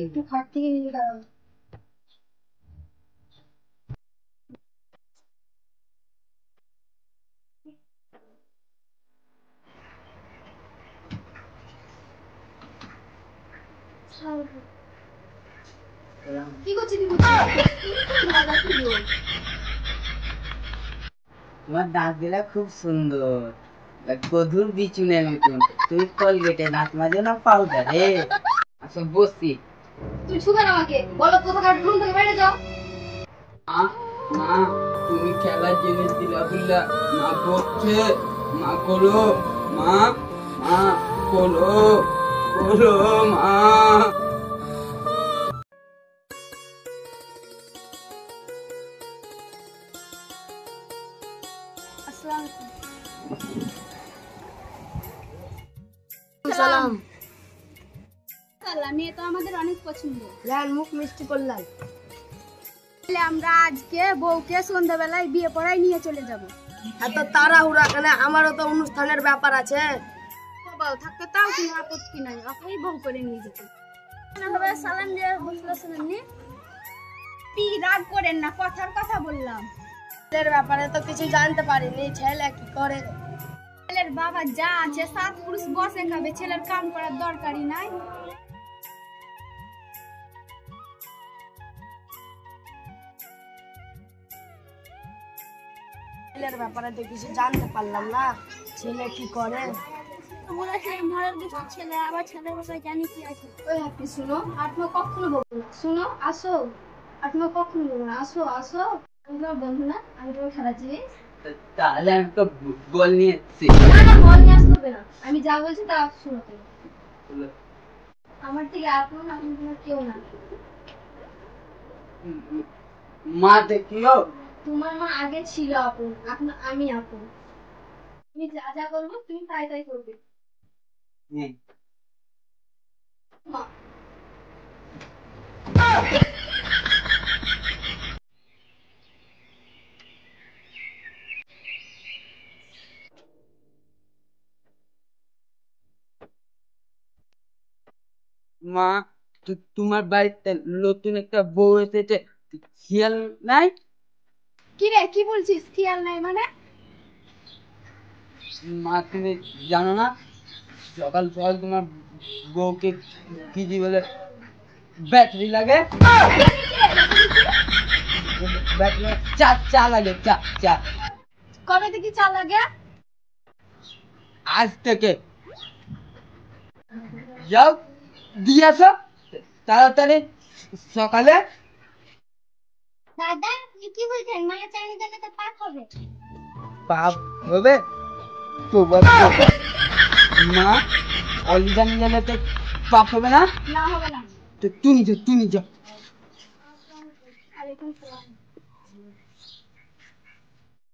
একটু খাট থেকে নিয়ে দাঁড়াও। কি করছিস তোমার দাঁত গুলা খুব সুন্দর, গধুর বিচুনের মতন। তুই কলগেটে দাঁত মাজো না পাউডারে? আচ্ছা বসছি। তুই ছুবে না আমাকে, বলো কোথাকার রুম থেকে বাইরে যাও। মা, তুমি খেলার জিনিস দিলা বুঝলা, মা বকছে। মা বলো, মা মা বলো বলো মা। সালাম। মেয়ে তো আমাদের অনেক পছন্দ। মুখ মিষ্টি করলাম। আমরা আজকে বউকে সন্ধ্যাবেলায় বিয়ে পড়ায় নিয়ে চলে যাব। এত তাড়াহুড়া কেন? আমারও তো অনুষ্ঠানের ব্যাপার আছে। বউ থাকতে তাও কোনো আপত্তি নাই, আপনি বউ করে নিয়ে যেতে। সালাম দিয়ে বসলো শুনেননি? রাগ করেন না, কথার কথা বললাম। ছেলের ব্যাপারে তো কিছু জানতে পারিনি, ছেলে কি করে। ছেলের বাবা যা আছে 7 পুরুষ বসে খাবে, ছেলের কাম করার দরকারই নাই। ছেলের ব্যাপারে তো কিছু জানতে পারলাম না, ছেলে কি করে। ছেলে আবার ছেলের ব্যাপারে জানি কি আছে। ওই হ্যাপি শুনো, আত্মা কখনো বলবো না। শুনো, আসো। আত্মা কখনো বলবো না, আসো আসো। আমি তোমার বন্ধু না, আমি তোমার খেলা জিনিস। তাহলে আমি তো বল নিয়ে এসছি। না বল নিয়ে আসতে হবে না, আমি যা বলছি তা শুনো তুমি। আমার থেকে আপন আপনি তোমার কেউ না। মা দেখিও, তোমার মা আগে ছিল আপন, এখন আমি আপন। তুমি যা যা বলবো তুমি তাই তাই করবে। মা মা, তোমার বাড়িতে নতুন একটা বউ এসেছে, খেয়াল নাই? কি রে, কি বলছিস খেয়াল নাই মানে? মা তুমি জানো না, সকাল সকাল তোমার বউকে কি জি বলে ব্যাটারি লাগে, ব্যাটারি চা চা লাগে, চা চা। কবে থেকে চা লাগে? আজ থেকে যাও দিয়ে আসো তাড়াতাড়ি সকালে। দাদা কি বলছেন, মানে চাইনি দিলে তো পাপ হবে। পাপ হবে? তোমার মা অলিদান গেলে তো পাপ হবে না? না হবে না। তো তুমি যাও, তুমি যাও।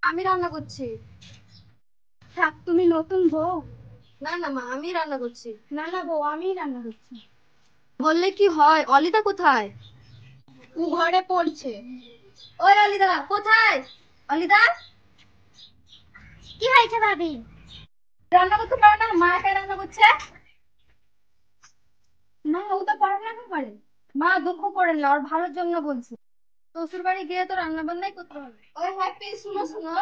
আমি রান্না করছি। থাক, তুমি নতুন বউ। না না মা, আমি রান্না করছি। না না বউ, আমি রান্না করছি। বললে কি হয়? অলিদা কোথায়? ও ঘরে পড়ছে। ওই অলিদা কোথায়? অলিদা কি হয়েছে ভাবি? রান্না করতে পারে না, মা একা রান্না করছে। না ও তো পড়াশোনা করে। মা দুঃখ করেন না, ওর ভালোর জন্য বলছি। শ্বশুর বাড়ি গিয়ে তো রান্না বান্নাই করতে হবে। ওই হ্যাপি শুনো শুনো,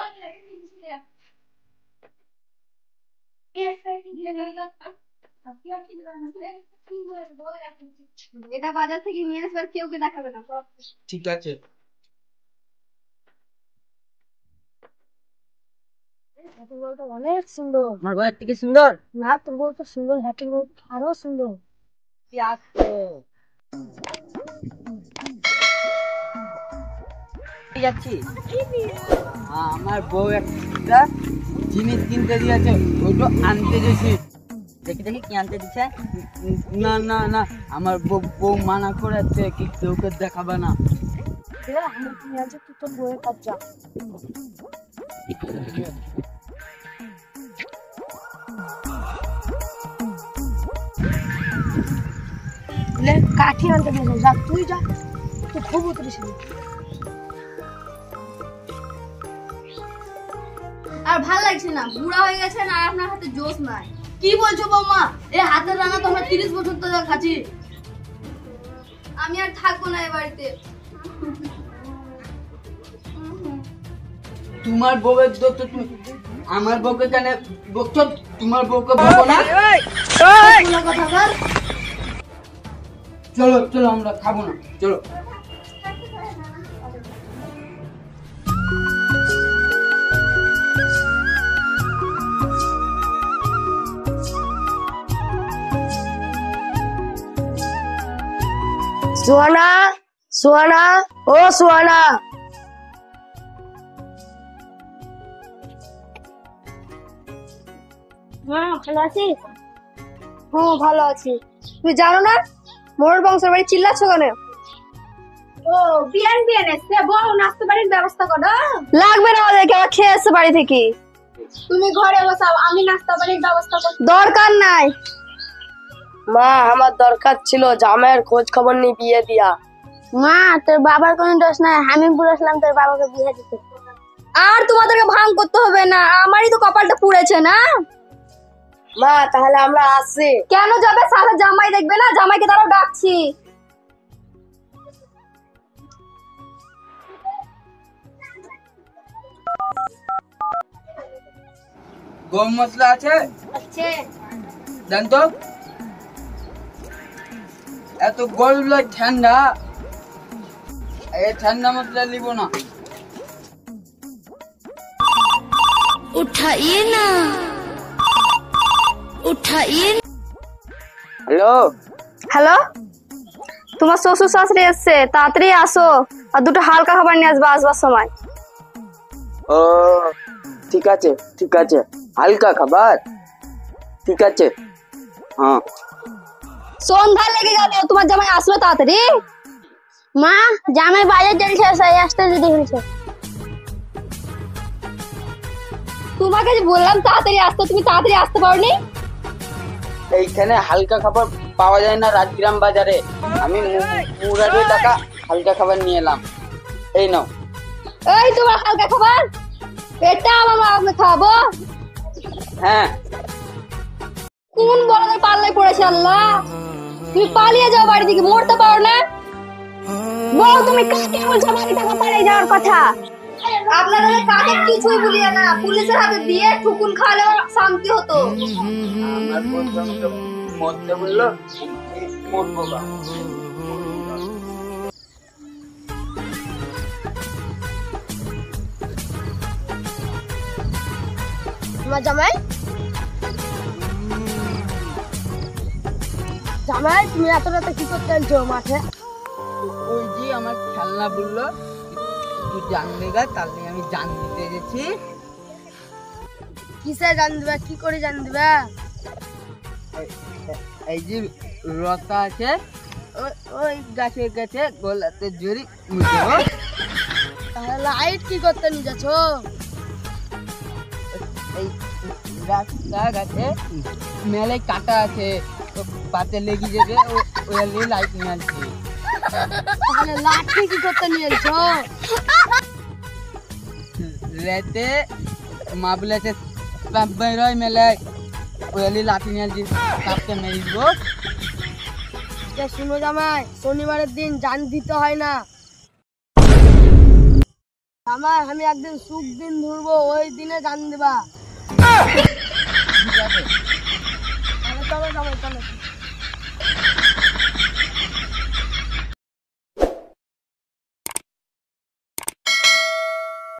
এটা বাজার থেকে নিয়ে আসবার কেউ কে দেখাবে না। ঠিক আছে। হ্যাপি বউটা অনেক সুন্দর। আমার বউয়ের থেকে সুন্দর? না তোর বউ তো সুন্দর, হ্যাপি বউ আরো সুন্দর। যাচ্ছি, আমার বউ একটা জিনিস কিনতে দিয়েছে, ওটা আনতে গেছি। দেখি দেখি কি আনতে দিচ্ছে। না না না, আমার বউ মানা করেছে কি কেউকে দেখাবে না। আমি তুমি আজ তুই তোর বউয়ের কাজ যা। কাঠি আনতে দিয়েছে, যা তুই যা, তুই খুব উতরিস। আর ভাল লাগছে না, বুড়া হয়ে গেছেন আর আপনার হাতে জোশ নাই। কি বলছো বৌমা? এই হাতের রান্না তো আমরা 30 বছর তো খাচ্ছি। আমি আর থাকবো না এ বাড়িতে। তোমার বউয়ের দোষ তো তুমি আমার বউকে কেন বকছো? তোমার বউকে বকো না। কোনো কথা বল। চলো চলো, আমরা খাবো না, চলো। সুহানা, সুহানা, ও সুহানা। ভালো আছিস? হ্যাঁ ভালো আছি। তুমি জানো না মোর বংশের বাড়ি চিল্লাচ্ছ কেন? ও বিয়ান বিয়ান এসছে, বউ নাস্তা বাড়ির ব্যবস্থা করো। লাগবে না আমাদেরকে, আমরা খেয়ে এসছে বাড়ি থেকে। তুমি ঘরে বসাও, আমি নাস্তা বাড়ির ব্যবস্থা করছি। দরকার নাই। মা আমার দরকার ছিল জামাইয়ের খোঁজ খবর নিয়ে বিয়ে দিয়া। মা তোর বাবার কোনো দোষ নাই, আমি বলেছিলাম তোর বাবাকে বিয়ে দিতে। আর তোমাদেরকে ভাঙ করতে হবে না, আমারই তো কপালটা পুড়েছে না। মা তাহলে আমরা আসছি। কেন যাবে? সাথে জামাই দেখবে না, জামাইকে তারাও ডাকছি। গরম মশলা আছে? আছে। দেন তো। এত গরম লাগে, ঠান্ডা, এই ঠান্ডা মশলা নিব না। উঠাইয়ে না, উঠাইয়ে। হ্যালো হ্যালো, তোমার শ্বশুর শাশুড়ি এসছে, তাড়াতাড়ি আসো আর দুটো হালকা খাবার নিয়ে আসবা আসবার সময়। ও ঠিক আছে ঠিক আছে, হালকা খাবার, ঠিক আছে। হ্যাঁ সন্ধ্যা লেগে গেল, তোমার জামাই আসবে তাড়াতাড়ি। মা জামাই বাজার চলছে, সেই আসতে যদি হয়েছে। তোমাকে যে বললাম তাড়াতাড়ি আসতে, তুমি তাড়াতাড়ি আসতে পারোনি। এইখানে হালকা খাবার পাওয়া যায় না রাজগ্রাম বাজারে। আমি মুরারি টাকা হালকা খাবার নিয়ে এলাম, এই নাও। এই তোমার হালকা খাবার, এটা আমার মা খাবো। হ্যাঁ কোন বড়দের পাল্লায় পড়েছে আল্লাহ। তুমি পালিয়ে যাও বাড়ি থেকে, মরতে পারো না। বউ তুমি কাকে বলছো বাড়ি থেকে পালিয়ে যাওয়ার কথা? আপনারা কাকে কিছুই বলিয়া না, পুলিশের হাতে দিয়ে ঠুকুন খাওয়ালে শান্তি হতো। আমার বন্ধু আমাকে মরতে বললো, মরবো না। তোমার জামাই, জামাই তুমি এত রাতে কি করতে আনছো মাঠে? ওই যে আমার খেলনা বললো তুই জান দেগা, তার নিয়ে আমি জান দিতে গেছি। কিসে জান দিবা, কি করে জান দিবা? এই যে রতা আছে, ওই গাছে গাছে গলাতে জড়ি মুছবো। তাহলে লাইট কি করতে নিয়ে যাচ্ছ? এই রাস্তা গাছে মেলে কাটা আছে, তো পাতে লেগে যাবে, ওই লাইট নিয়ে আনছি। তাহলে লাঠি কি করতে নিয়ে এসছো? রাতে মা বলেছে সাপ বেরোয় মেলায়, ওই লাঠি নিয়ে আনছি, সাপকে মেরে দিব। শুনো জামাই, শনিবারের দিন জান দিতে হয় না। জামাই আমি একদিন সুখ দিন ধরবো, ওই দিনে জান দিবা। ঠিক আছে। চলো জামাই চলো।